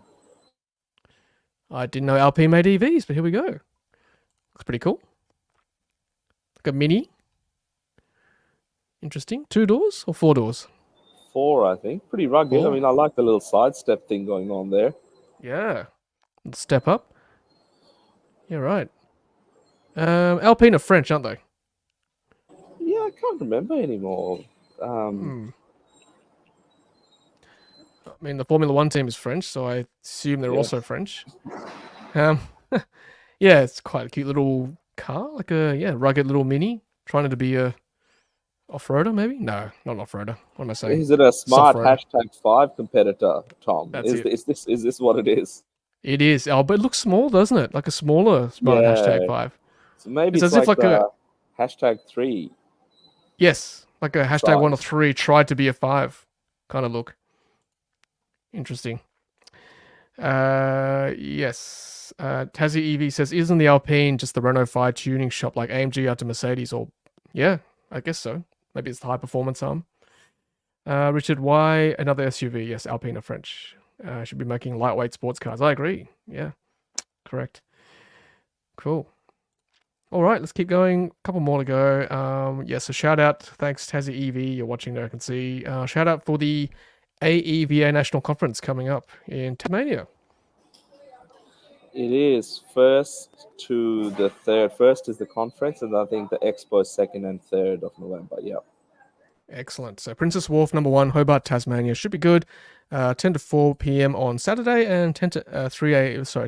I didn't know Alpine made EVs, but here we go. Looks pretty cool. Like a Mini. Interesting. 2 doors or 4 doors? 4, I think. Pretty rugged. 4. I mean, I like the little sidestep thing going on there. Yeah. Step up. Yeah, right. Alpine are French, aren't they? Yeah, I can't remember anymore. Um, Hmm. I mean, the Formula One team is French, so I assume they're yeah, also French. Um, yeah, it's quite a cute little car, like a rugged little mini, trying to be a off-roader, maybe? No, not an off-roader. What am I saying? is it a smart Soft-roader. #5 competitor, Tom? That's it. Is this what it is? It is. Oh, but it looks small, doesn't it? Like a smaller smart hashtag Yeah, 5. so maybe It's it's as if like like a the #3 yes, like a hashtag 1 or size. 3 tried to be a 5 kind of look. Interesting. Yes. Tassie EV says, isn't the Alpine just the Renault 5 tuning shop like AMG out to Mercedes? Or, yeah, I guess so. Maybe it's the high performance arm. Richard, why another SUV? Yes, Alpine are French. Should be making lightweight sports cars. I agree. Yeah, correct. Cool. All right, let's keep going. A couple more to go. Yeah, so shout out. Thanks, Tassie EV. You're watching there, I can see. Shout out for the AEVA National Conference coming up in Tasmania. It is first to the third. First is the conference, and I think the expo is 2nd and 3rd of November. Yeah. Excellent. So Princess Wharf number 1, Hobart, Tasmania should be good. 10 to 4 p.m. on Saturday and 10 to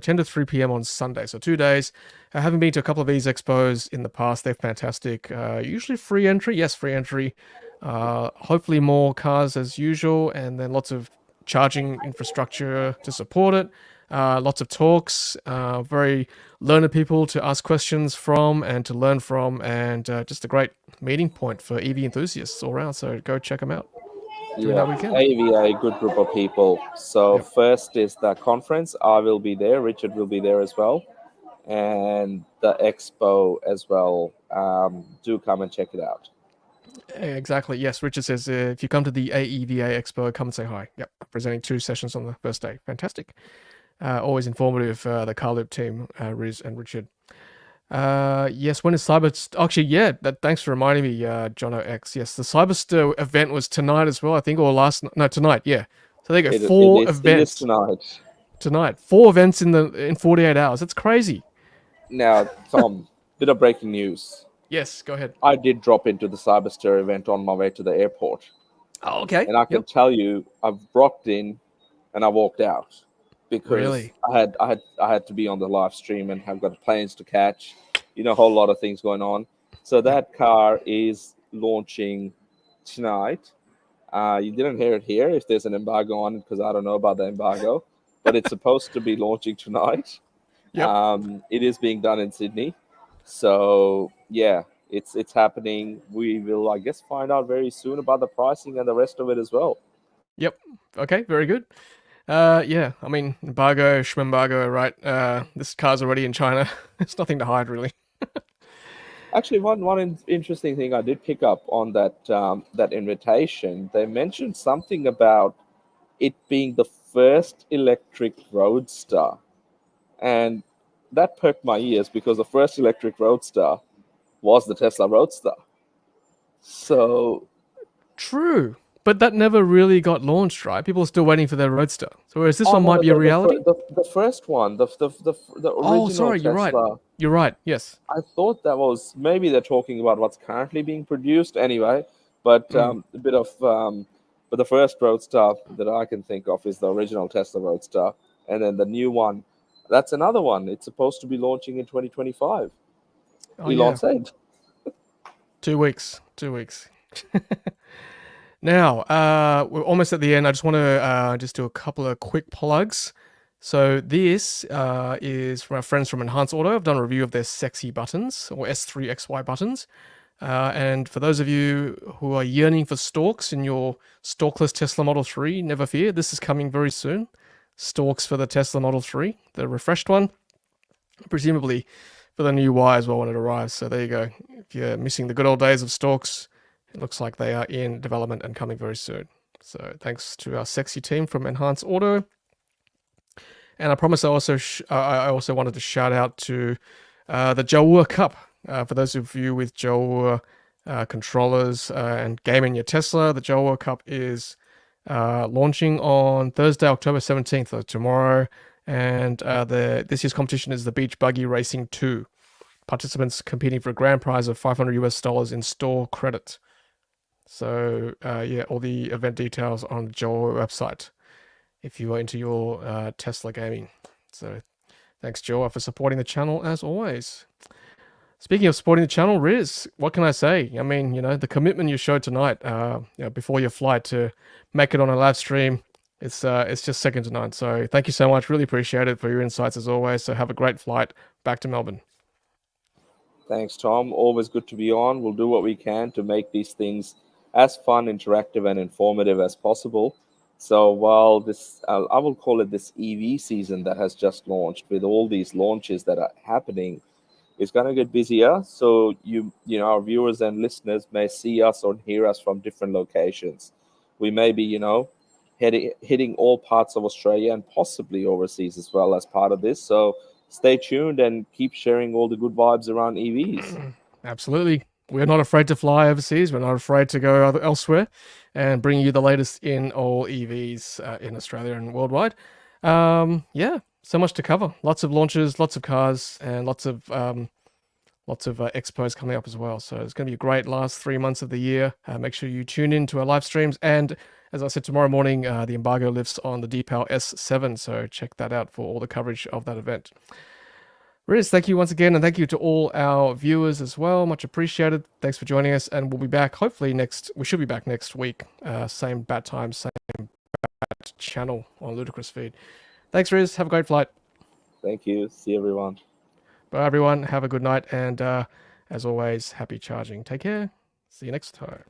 10 to 3 p.m. on Sunday. So 2 days. Having been to a couple of these expos in the past, they're fantastic. Usually free entry. Yes, free entry. Hopefully more cars as usual, and then lots of charging infrastructure to support it. Lots of talks, very learned people to ask questions from and to learn from, and just a great meeting point for EV enthusiasts all around. So go check them out during Yeah, that weekend. AVA, good group of people. So Yep. first is the conference. I will be there. Richard will be there as well, and the expo as well. Do come and check it out. Exactly. Yes. Richard says if you come to the AEVA Expo, come and say hi. Yep. Presenting 2 sessions on the first day. Fantastic. Always informative. The Carloop team, Riz and Richard. Yes, when is Actually, yeah, thanks for reminding me, Jono X. Yes, the Cyberster event was tonight as well, I think, or no, tonight, yeah. So there you go, It, 4 it is events tonight. tonight. 4 events in 48 hours. That's crazy. Now, Tom, bit of breaking news. Yes, go ahead. I did drop into the Cyberster event on my way to the airport, Oh, okay. and I can Yep. tell you, I've walked in and I walked out because Really? I had to be on the live stream and have got planes to catch, a whole lot of things going on. So Yep. that car is launching tonight. You didn't hear it here if there's an embargo on it because I don't know about the embargo, but it's supposed to be launching tonight. Yep. It is being done in Sydney, so yeah, it's happening. We will, I guess, find out very soon about the pricing and the rest of it as well. Yep. Okay, very good. Yeah, I mean, embargo, schmembargo, right? This car's already in China. There's nothing to hide, really. Actually, one interesting thing I did pick up on that invitation, they mentioned something about it being the first electric roadster, and that perked my ears because the first electric roadster was the Tesla Roadster. So True. But that never really got launched, right? People are still waiting for their Roadster. So whereas this oh one no, might be a reality. the first one, the Oh, original sorry, you're right. Tesla. You're right. Yes. I thought that was maybe they're talking about what's currently being produced anyway, but Mm. a bit of but the first Roadster that I can think of is the original Tesla Roadster, and then the new one, that's another one. It's supposed to be launching in 2025. Oh Elon yeah. said. 2 weeks. 2 weeks. Now, we're almost at the end. I just want to just do a couple of quick plugs. So this is from our friends from Enhance Auto. I've done a review of their sexy buttons, or S3XY buttons. And for those of you who are yearning for stalks in your stalkless Tesla Model 3, never fear, this is coming very soon. Stalks for the Tesla Model 3, the refreshed one, presumably for the new Y as well when it arrives. So there you go. If you're missing the good old days of stalks, it looks like they are in development and coming very soon. So thanks to our sexy team from Enhance Auto. And I promise I also wanted to shout out to the Jawa Cup. For those of you with Jawa controllers and gaming your Tesla, the Jawa Cup is launching on Thursday, October 17th, so tomorrow. And this year's competition is the Beach Buggy Racing 2. Participants competing for a grand prize of $500 in store credit. So yeah, all the event details on the Joel website if you are into your Tesla gaming. So thanks, Joel, for supporting the channel as always. Speaking of supporting the channel, Riz, what can I say? I mean, the commitment you showed tonight, before your flight to make it on a live stream, it's just second to none. So thank you so much. Really appreciate it for your insights as always. So have a great flight back to Melbourne. Thanks, Tom. Always good to be on. We'll do what we can to make these things as fun, interactive, and informative as possible. So while this, I will call it this EV season that has just launched, with all these launches that are happening, it's going to get busier. So our viewers and listeners may see us or hear us from different locations. We may be, hitting all parts of Australia and possibly overseas as well as part of this. So stay tuned and keep sharing all the good vibes around EVs. Absolutely. We're not afraid to fly overseas. We're not afraid to go elsewhere and bring you the latest in all EVs in Australia and worldwide. Yeah, so much to cover. Lots of launches, lots of cars, and lots of expos coming up as well. So it's going to be a great last 3 months of the year. Make sure you tune in to our live streams. And as I said, tomorrow morning, the embargo lifts on the Deepal S07. So check that out for all the coverage of that event. Riz, thank you once again, and thank you to all our viewers as well. Much appreciated. Thanks for joining us, and we'll be back hopefully we should be back next week. Same bat time, same bat channel on Ludicrous Feed. Thanks, Riz. Have a great flight. Thank you. See everyone. Bye, everyone. Have a good night, and as always, happy charging. Take care. See you next time.